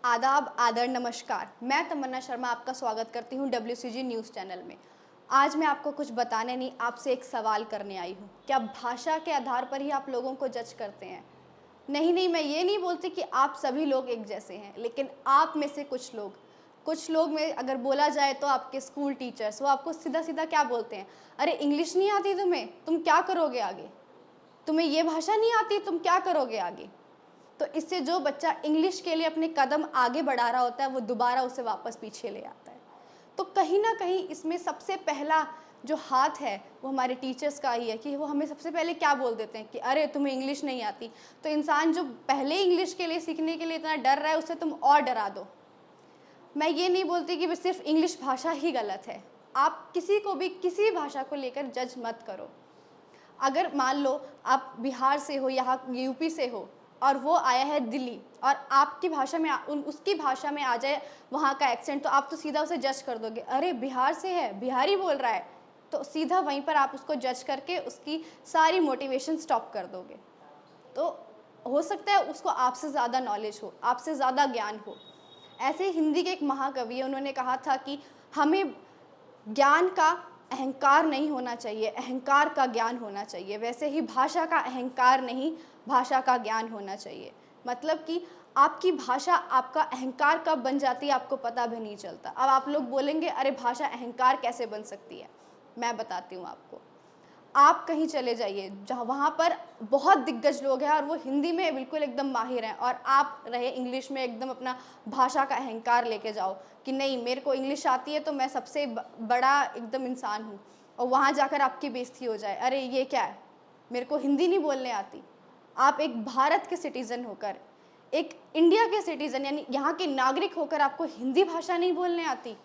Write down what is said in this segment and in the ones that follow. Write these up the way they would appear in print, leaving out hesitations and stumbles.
आदाब, आदर, नमस्कार। मैं तमन्ना शर्मा आपका स्वागत करती हूँ WCG न्यूज़ चैनल में। आज मैं आपको कुछ बताने नहीं, आपसे एक सवाल करने आई हूँ। क्या भाषा के आधार पर ही आप लोगों को जज करते हैं? नहीं, मैं ये नहीं बोलती कि आप सभी लोग एक जैसे हैं, लेकिन आप में से कुछ लोग में अगर बोला जाए तो आपके स्कूल टीचर्स, वो आपको सीधा-सीधा क्या बोलते हैं? अरे इंग्लिश नहीं आती तुम्हें, तुम क्या करोगे आगे? तुम्हें ये भाषा नहीं आती, तुम क्या करोगे आगे? तो इससे जो बच्चा इंग्लिश के लिए अपने कदम आगे बढ़ा रहा होता है, वो दोबारा उसे वापस पीछे ले आता है। तो कहीं न कहीं इसमें सबसे पहला जो हाथ है, वो हमारे टीचर्स का ही है कि वो हमें सबसे पहले क्या बोल देते हैं कि अरे तुम्हें इंग्लिश नहीं आती। तो इंसान जो पहले इंग्लिश के लिए सीखने के लिए इतना डर रहा है, उसे तुम और डरा दो। मैं ये नहीं बोलती कि सिर्फ़ इंग्लिश भाषा ही गलत है। आप किसी को भी किसी भाषा को लेकर जज मत करो। अगर मान लो आप बिहार से हो, यहाँ यूपी से हो और वो आया है दिल्ली और आपकी भाषा में उसकी भाषा में आ जाए वहाँ का एक्सेंट, तो आप तो सीधा उसे जज कर दोगे, अरे बिहार से है, बिहारी बोल रहा है। तो सीधा वहीं पर आप उसको जज करके उसकी सारी मोटिवेशन स्टॉप कर दोगे। तो हो सकता है उसको आपसे ज़्यादा नॉलेज हो, आपसे ज़्यादा ज्ञान हो। ऐसे ही हिंदी के एक महाकवि हैं, उन्होंने कहा था कि हमें ज्ञान का अहंकार नहीं होना चाहिए, अहंकार का ज्ञान होना चाहिए। वैसे ही भाषा का अहंकार नहीं, भाषा का ज्ञान होना चाहिए। मतलब कि आपकी भाषा आपका अहंकार कब बन जाती है, आपको पता भी नहीं चलता। अब आप लोग बोलेंगे, अरे भाषा अहंकार कैसे बन सकती है? मैं बताती हूँ आपको। आप कहीं चले जाइए जहाँ वहाँ पर बहुत दिग्गज लोग हैं और वो हिंदी में बिल्कुल एकदम माहिर हैं, और आप रहे इंग्लिश में एकदम अपना भाषा का अहंकार लेके जाओ कि नहीं मेरे को इंग्लिश आती है तो मैं सबसे बड़ा एकदम इंसान हूँ, और वहाँ जाकर आपकी बेइज्जती हो जाए, अरे ये क्या है, मेरे को हिंदी नहीं बोलने आती। आप एक भारत के सिटीज़न होकर, एक इंडिया के सिटीज़न यानी यहाँ के नागरिक होकर आपको हिंदी भाषा नहीं बोलने आती,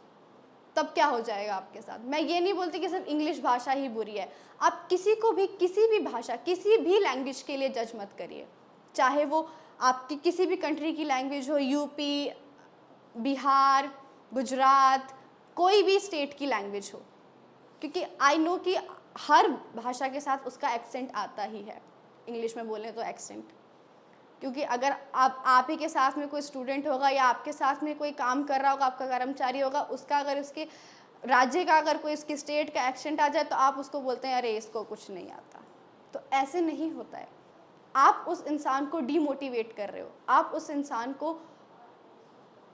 तब क्या हो जाएगा आपके साथ? मैं ये नहीं बोलती कि सिर्फ इंग्लिश भाषा ही बुरी है। आप किसी को भी किसी भी भाषा, किसी भी लैंग्वेज के लिए जज मत करिए। चाहे वो आपकी किसी भी कंट्री की लैंग्वेज हो, यूपी, बिहार, गुजरात, कोई भी स्टेट की लैंग्वेज हो। क्योंकि आई नो कि हर भाषा के साथ उसका एक्सेंट आता ही है। इंग्लिश में बोलें तो एक्सेंट। क्योंकि अगर आप ही के साथ में कोई स्टूडेंट होगा या आपके साथ में कोई काम कर रहा होगा, आपका कर्मचारी होगा, उसका अगर उसके राज्य का अगर कोई उसकी स्टेट का एक्सेंट आ जाए तो आप उसको बोलते हैं अरे इसको कुछ नहीं आता। तो ऐसे नहीं होता है। आप उस इंसान को डीमोटिवेट कर रहे हो। आप उस इंसान को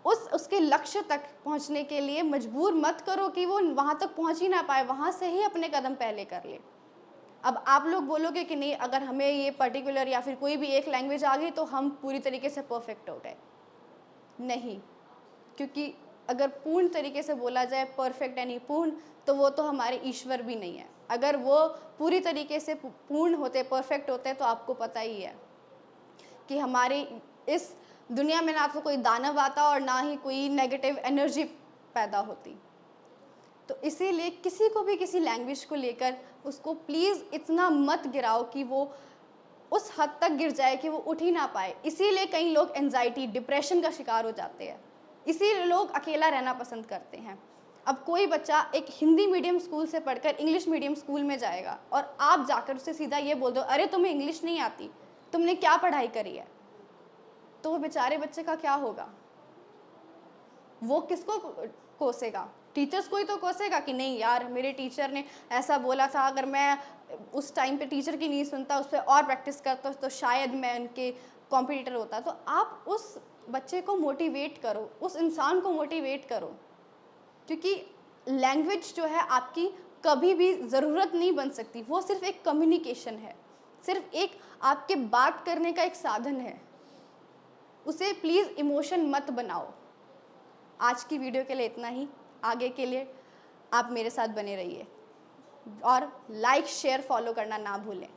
उसके लक्ष्य तक पहुंचने के लिए मजबूर मत करो कि वो वहाँ तक पहुँच ही ना पाए, वहाँ से ही अपने कदम पहले कर ले। अब आप लोग बोलोगे कि नहीं, अगर हमें ये पर्टिकुलर या फिर कोई भी एक लैंग्वेज आ गई तो हम पूरी तरीके से परफेक्ट हो गए। नहीं, क्योंकि अगर पूर्ण तरीके से बोला जाए परफेक्ट यानी पूर्ण, तो वो तो हमारे ईश्वर भी नहीं है। अगर वो पूरी तरीके से पूर्ण होते, परफेक्ट होते, तो आपको पता ही है कि हमारी इस दुनिया में ना तो कोई दानव आता और ना ही कोई नेगेटिव एनर्जी पैदा होती। तो इसीलिए किसी को भी किसी लैंग्वेज को लेकर उसको प्लीज़ इतना मत गिराओ कि वो उस हद तक गिर जाए कि वो उठ ही ना पाए। इसीलिए कई लोग एंजाइटी, डिप्रेशन का शिकार हो जाते हैं। इसीलिए लोग अकेला रहना पसंद करते हैं। अब कोई बच्चा एक हिंदी मीडियम स्कूल से पढ़कर इंग्लिश मीडियम स्कूल में जाएगा और आप जाकर उसे सीधा ये बोल दो, अरे तुम्हें इंग्लिश नहीं आती, तुमने क्या पढ़ाई करी है? तो वो बेचारे बच्चे का क्या होगा? वो किसको कोसेगा? टीचर्स को ही तो कोसेगा कि नहीं यार, मेरे टीचर ने ऐसा बोला था, अगर मैं उस टाइम पे टीचर की नहीं सुनता, उस पर और प्रैक्टिस करता तो शायद मैं उनके कॉम्पिटिटर होता। तो आप उस बच्चे को मोटिवेट करो, उस इंसान को मोटिवेट करो, क्योंकि लैंग्वेज जो है आपकी कभी भी ज़रूरत नहीं बन सकती। वो सिर्फ एक कम्युनिकेशन है, सिर्फ एक आपके बात करने का एक साधन है। उसे प्लीज़ इमोशन मत बनाओ। आज की वीडियो के लिए इतना ही। आगे के लिए आप मेरे साथ बने रहिए और लाइक, शेयर, फॉलो करना ना भूलें।